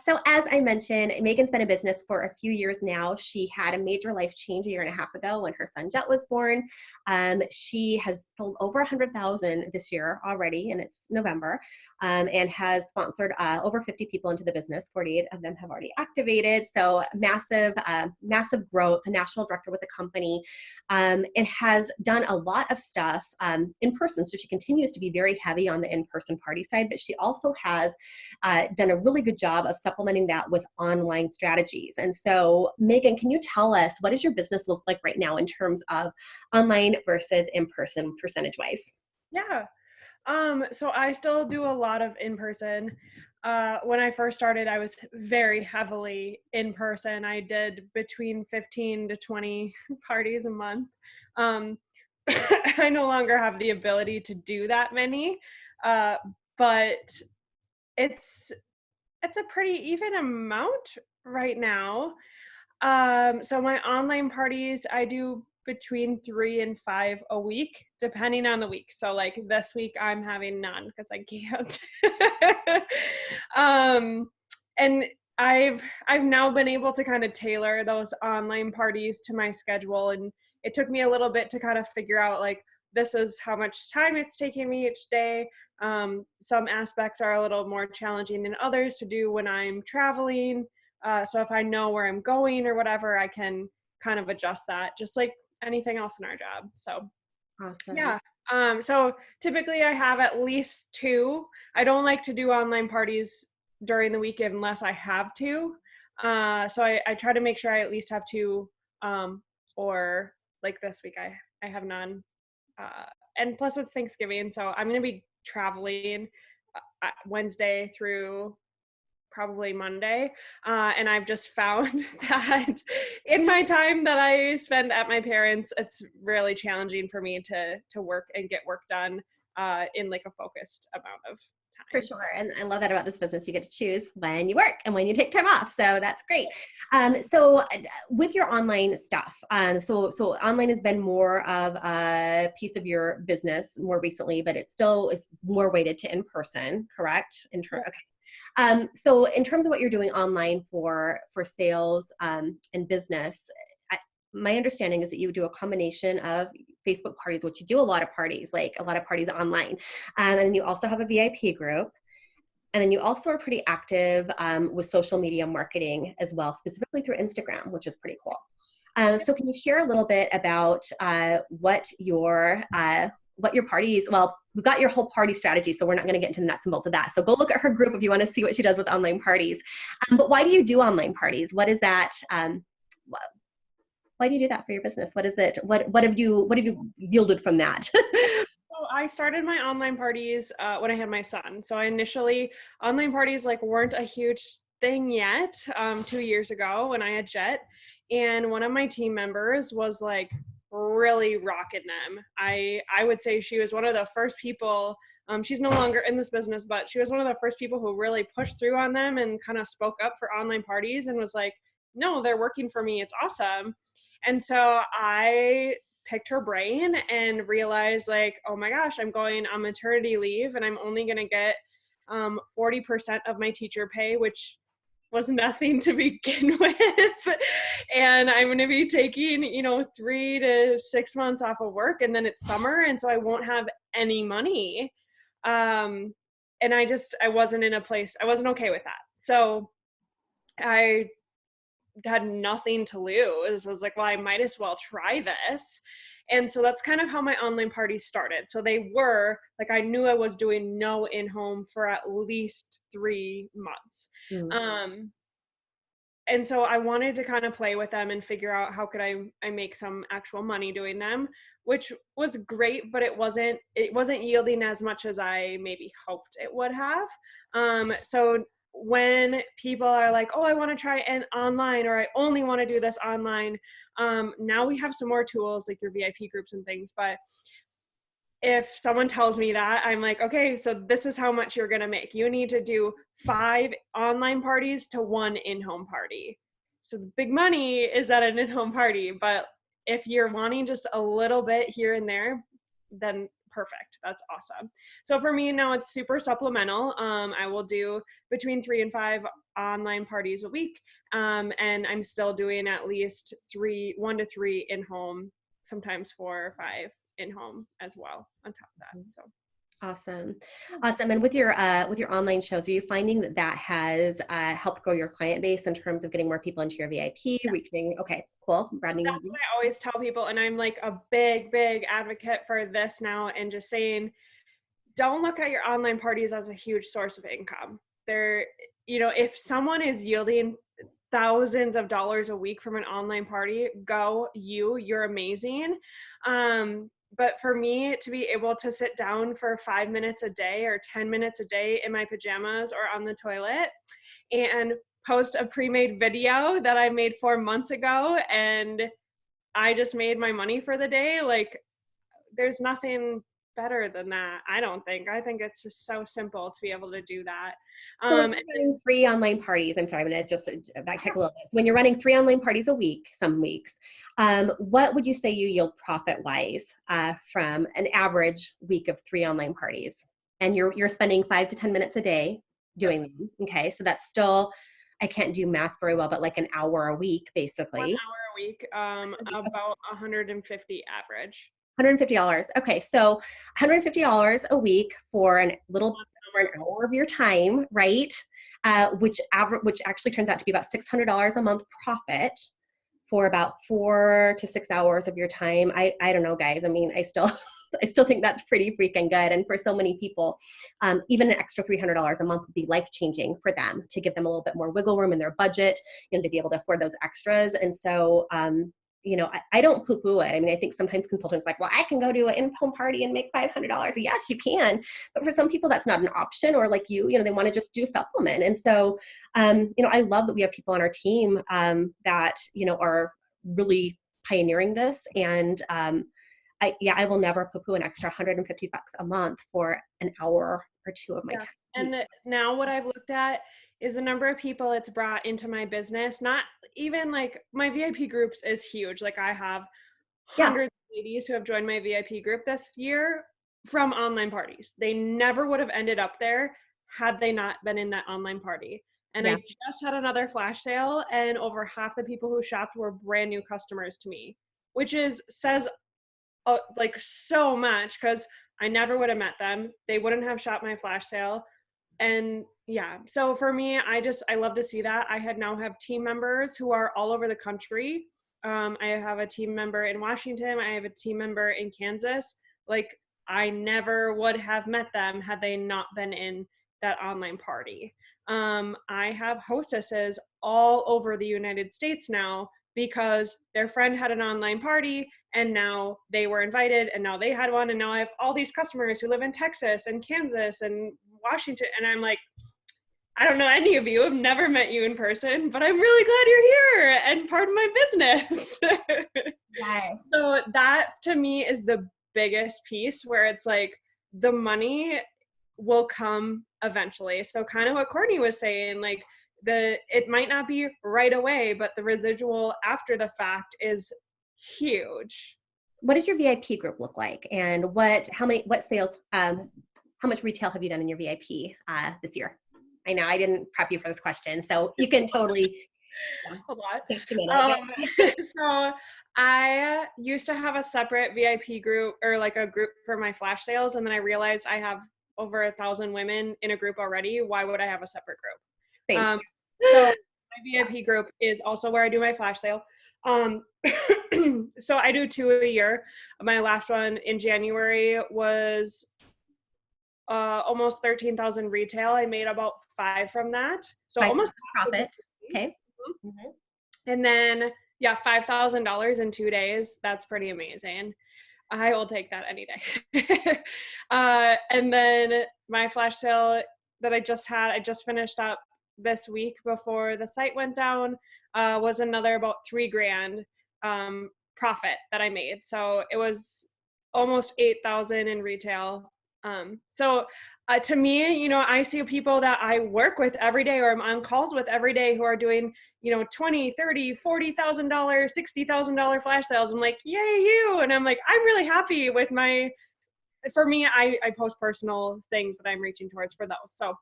So as I mentioned, Megan's been in business for a few years now. She had a major life change a year and a half ago when her son Jet was born. She has sold over 100,000 this year already, and it's November, and has sponsored over 50 people into the business. 48 of them have already activated. So massive growth, a national director with the company, and has done a lot of stuff in person. So she continues to be very heavy on the in-person party side, but she also has done a really good job of supplementing that with online strategies. And so, Megan, can you tell us, what does your business look like right now in terms of online versus in-person percentage-wise? Yeah. So I still do a lot of in-person. When I first started, I was very heavily in person. I did between 15 to 20 parties a month. Um, I no longer have the ability to do that many, uh, but it's it's a pretty even amount right now. So my online parties, I do between 3 and 5 a week, depending on the week. So like this week I'm having none because I can't. um, and I've now been able to kind of tailor those online parties to my schedule, and it took me a little bit to kind of figure out like this is how much time it's taking me each day. Some aspects are a little more challenging than others to do when I'm traveling. So if I know where I'm going or whatever, I can kind of adjust that just like anything else in our job. So Awesome. yeah. So typically I have at least two. I don't like to do online parties during the weekend unless I have to. So I try to make sure I at least have two, or like this week I have none. And plus it's Thanksgiving, so I'm going to be traveling Wednesday through probably Monday. And I've just found that in my time that I spend at my parents', it's really challenging for me to work and get work done in like a focused amount of For time. So sure. And I love that about this business. You get to choose when you work and when you take time off. So that's great. With your online stuff, so online has been more of a piece of your business more recently, but it's more weighted to in person, correct? Okay. So in terms of what you're doing online for sales and business, my understanding is that you do a combination of Facebook parties, which you do a lot of parties, like a lot of parties online. And then you also have a VIP group. And then you also are pretty active with social media marketing as well, specifically through Instagram, which is pretty cool. So can you share a little bit about what your parties, well, we've got your whole party strategy, so we're not going to get into the nuts and bolts of that. So go look at her group if you want to see what she does with online parties. But why do you do online parties? What is that? Why do you do that for your business? What is it? What have you yielded from that? So I started my online parties when I had my son. So I initially, online parties like weren't a huge thing yet 2 years ago when I had Jet. And one of my team members was like really rocking them. I would say she was one of the first people. She's no longer in this business, but she was one of the first people who really pushed through on them and kind of spoke up for online parties and was like, no, they're working for me. It's awesome. And so I picked her brain and realized like, oh my gosh, I'm going on maternity leave and I'm only going to get 40% of my teacher pay, which was nothing to begin with. And I'm going to be taking, 3 to 6 months off of work, and then it's summer. And so I won't have any money. And I wasn't in a place, I wasn't okay with that. So I had nothing to lose. I was like, well, I might as well try this. And so that's kind of how my online parties started. So they were like, I knew I was doing no in-home for at least 3 months. Mm. And so I wanted to kind of play with them and figure out how could I make some actual money doing them, which was great, but it wasn't yielding as much as I maybe hoped it would have. So when people are like, oh, I want to try an online, or I only want to do this online, now we have some more tools like your VIP groups and things. But if someone tells me that, I'm like, okay, so this is how much you're going to make. You need to do 5 online parties to 1 in-home party. So the big money is at an in-home party. But if you're wanting just a little bit here and there, then perfect. That's awesome. So for me now it's super supplemental. I will do between 3 and 5 online parties a week. And I'm still doing at least 1 to 3 in home, sometimes 4 or 5 in home as well on top of that. So Awesome. Awesome. And with your online shows, are you finding that that has helped grow your client base in terms of getting more people into your VIP, reaching, okay, cool. Broadening. that's what I always tell people. And I'm like a big, big advocate for this now, and just saying, don't look at your online parties as a huge source of income. They're, if someone is yielding thousands of dollars a week from an online party, you're amazing. But for me to be able to sit down for 5 minutes a day or 10 minutes a day in my pajamas or on the toilet and post a pre-made video that I made 4 months ago, and I just made my money for the day, like, there's nothing better than that. I don't think. I think it's just so simple to be able to do that. So when you're running 3 online parties, I'm sorry, I'm going to just backtrack a little bit. When you're running 3 online parties a week, some weeks, what would you say you yield profit-wise from an average week of 3 online parties? And you're spending 5 to 10 minutes a day doing them. Okay, so that's still, I can't do math very well, but like an hour a week, basically. 1 hour a week, about 150 average. $150. Okay, so $150 a week for an little for an hour of your time, right? Which actually turns out to be about $600 a month profit for about 4 to 6 hours of your time. I don't know, guys. I mean, I still I still think that's pretty freaking good. And for so many people, even an extra $300 a month would be life changing for them, to give them a little bit more wiggle room in their budget, to be able to afford those extras. And so I don't poo-poo it. I mean, I think sometimes consultants are like, well, I can go to an in-home party and make $500. Yes, you can. But for some people, that's not an option, or like they want to just do supplement. And so, I love that we have people on our team that, are really pioneering this. And I will never poo-poo an extra $150 a month for an hour or two of my time. And now what I've looked at is the number of people it's brought into my business. Not even like my VIP groups is huge. Like I have hundreds of ladies who have joined my VIP group this year from online parties. They never would have ended up there had they not been in that online party. And I just had another flash sale, and over half the people who shopped were brand new customers to me, which says like so much, because I never would have met them. They wouldn't have shopped my flash sale. And yeah, so for me, I love to see that. I now have team members who are all over the country. I have a team member in Washington. I have a team member in Kansas. Like, I never would have met them had they not been in that online party. I have hostesses all over the United States now because their friend had an online party and now they were invited, and now they had one, and now I have all these customers who live in Texas and Kansas and Washington, and I'm like, I don't know any of you. I've never met you in person, but I'm really glad you're here and part of my business. Yes. So that to me is the biggest piece, where it's like the money will come eventually. So kind of what Courtney was saying, like it might not be right away, but the residual after the fact is huge. What does your VIP group look like, and what sales, how much retail have you done in your VIP this year? I know I didn't prep you for this question, so you can totally. A lot. Takes a minute. So I used to have a separate VIP group, or like a group for my flash sales, and then I realized I have over 1,000 women in a group already. Why would I have a separate group? Same. So my VIP group is also where I do my flash sale. So I do 2 a year. My last one in January was almost 13,000 retail. I made about 5 from that. So 5% almost profit. Okay. Mm-hmm. And then, $5,000 in 2 days. That's pretty amazing. I will take that any day. And then my flash sale that I just finished up this week before the site went down, was another about $3,000 profit that I made. So it was almost 8,000 in retail. So to me, I see people that I work with every day or I'm on calls with every day who are doing, $20, $30, $40,000, $60,000 flash sales. I'm like, yay, you. And I'm like, I'm really happy with my for me, I post personal things that I'm reaching towards for those. So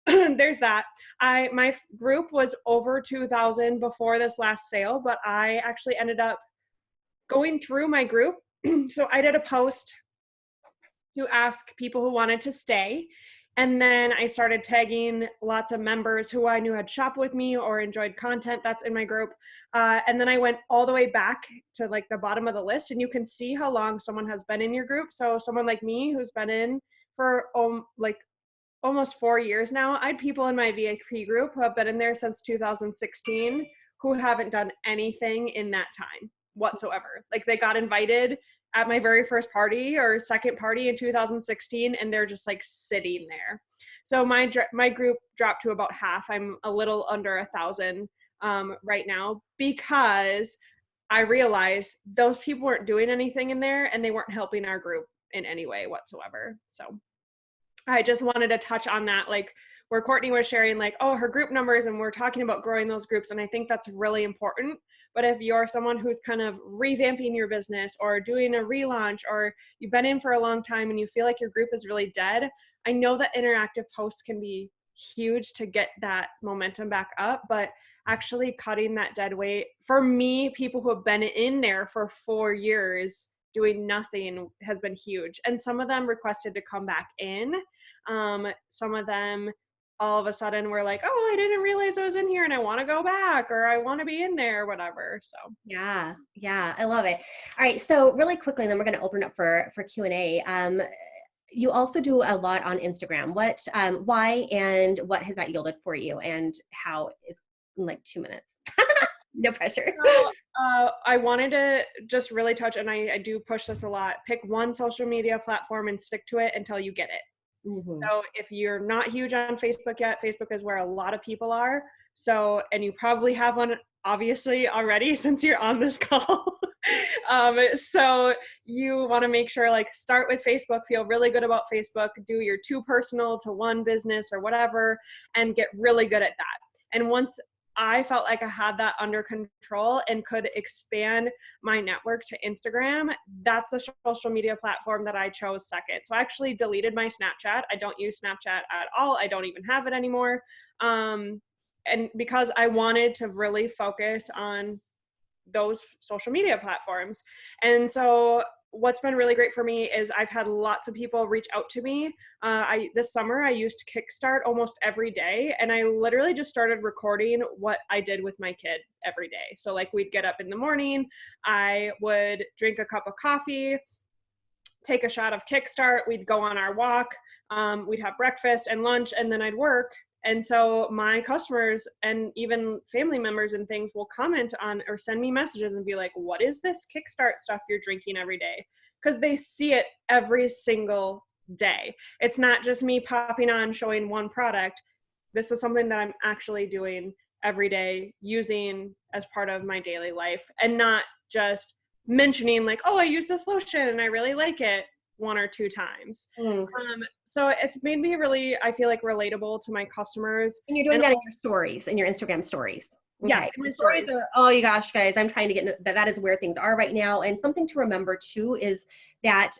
there's that. My group was over 2,000 before this last sale, but I actually ended up going through my group. So I did a post to ask people who wanted to stay. And then I started tagging lots of members who I knew had shopped with me or enjoyed content that's in my group. And then I went all the way back to like the bottom of the list, and you can see how long someone has been in your group. So someone like me who's been in for like almost 4 years now. I had people in my VIP group who have been in there since 2016 who haven't done anything in that time whatsoever. Like they got invited at my very first party or second party in 2016, and they're just like sitting there. So my group dropped to about half. I'm a little under 1,000 right now, because I realized those people weren't doing anything in there and they weren't helping our group in any way whatsoever. So I just wanted to touch on that, like where Courtney was sharing like, oh, her group numbers, and we're talking about growing those groups. And I think that's really important. But if you're someone who's kind of revamping your business or doing a relaunch, or you've been in for a long time and you feel like your group is really dead, I know that interactive posts can be huge to get that momentum back up, but actually cutting that dead weight, for me, people who have been in there for 4 years doing nothing has been huge. And some of them requested to come back in. Some of them all of a sudden were like, oh, I didn't realize I was in here and I want to go back, or I want to be in there, or whatever. So Yeah, yeah, I love it. All right, so really quickly, and then we're going to open up for Q&A. You also do a lot on Instagram. What, why, and what has that yielded for you, and how is in like 2 minutes? No pressure. So, I wanted to just really touch, and I do push this a lot, pick one social media platform and stick to it until you get it. Mm-hmm. So if you're not huge on Facebook yet, Facebook is where a lot of people are. So, and you probably have one obviously already since you're on this call. So you want to make sure, like, start with Facebook, feel really good about Facebook, do your 2 personal to 1 business or whatever, and get really good at that. And once I felt like I had that under control and could expand my network to Instagram, that's a social media platform that I chose second. So I actually deleted my Snapchat. I don't use Snapchat at all. I don't even have it anymore. And because I wanted to really focus on those social media platforms. And so what's been really great for me is I've had lots of people reach out to me. This summer I used Kickstart almost every day, and I literally just started recording what I did with my kid every day. So like we'd get up in the morning, I would drink a cup of coffee, take a shot of Kickstart, we'd go on our walk, we'd have breakfast and lunch, and then I'd work. And so my customers and even family members and things will comment on or send me messages and be like, what is this Kickstart stuff you're drinking every day? Because they see it every single day. It's not just me popping on showing one product. This is something that I'm actually doing every day, using as part of my daily life, and not just mentioning like, oh, I use this lotion and I really like it 1 or 2 times. So it's made me really, I feel like, relatable to my customers. And you're doing that in your stories, in your Instagram stories. Okay. Yes, in my stories. Oh my gosh, guys, I'm trying to get that. That is where things are right now. And something to remember too is that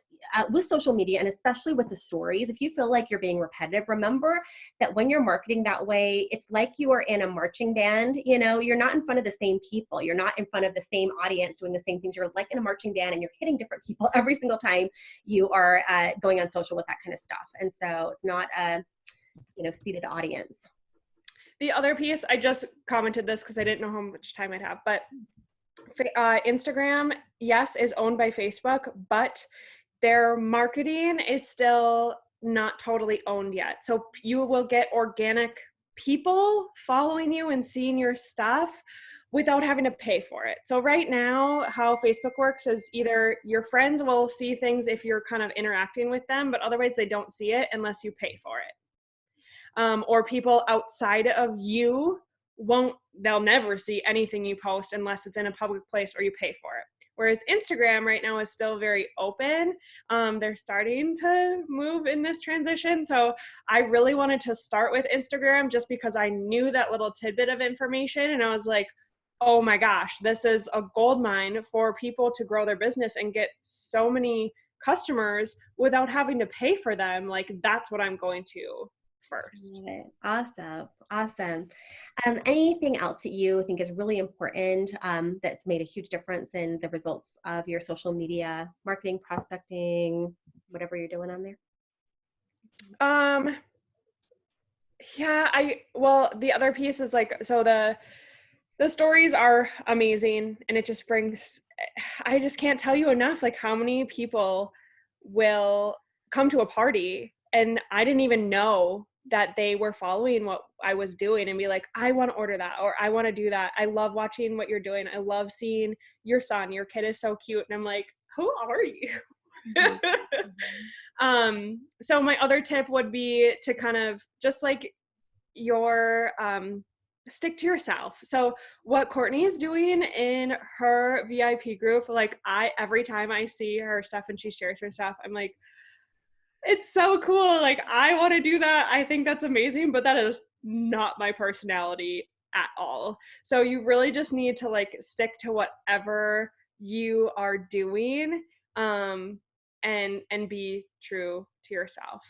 with social media, and especially with the stories, if you feel like you're being repetitive, remember that when you're marketing that way, it's like you are in a marching band. You know, you're not in front of the same people. You're not in front of the same audience doing the same things. You're like in a marching band, and you're hitting different people every single time you are going on social with that kind of stuff. And so it's not a, seated audience. The other piece, I just commented this because I didn't know how much time I'd have, but Instagram, yes, is owned by Facebook, but their marketing is still not totally owned yet. So you will get organic people following you and seeing your stuff without having to pay for it. So right now, how Facebook works is either your friends will see things if you're kind of interacting with them, but otherwise they don't see it unless you pay for it. Or people outside of you they'll never see anything you post unless it's in a public place or you pay for it. Whereas Instagram right now is still very open. They're starting to move in this transition. So I really wanted to start with Instagram just because I knew that little tidbit of information. And I was like, oh my gosh, this is a gold mine for people to grow their business and get so many customers without having to pay for them, like that's what I'm going to first. Got it. Awesome. Awesome. Anything else that you think is really important that's made a huge difference in the results of your social media marketing, prospecting, whatever you're doing on there? Um, yeah, well, the other piece is like, so the stories are amazing, and it just brings, I just can't tell you enough like how many people will come to a party and I didn't even know that they were following what I was doing and be like, I want to order that, or I want to do that. I love watching what you're doing. I love seeing your son. Your kid is so cute. And I'm like, who are you? Mhm. Mhm. So my other tip would be to kind of just like your stick to yourself. So what Courtney is doing in her VIP group, like I every time I see her stuff and she shares her stuff, I'm like, it's so cool. Like I want to do that. I think that's amazing, but that is not my personality at all. So you really just need to like stick to whatever you are doing, and be true to yourself.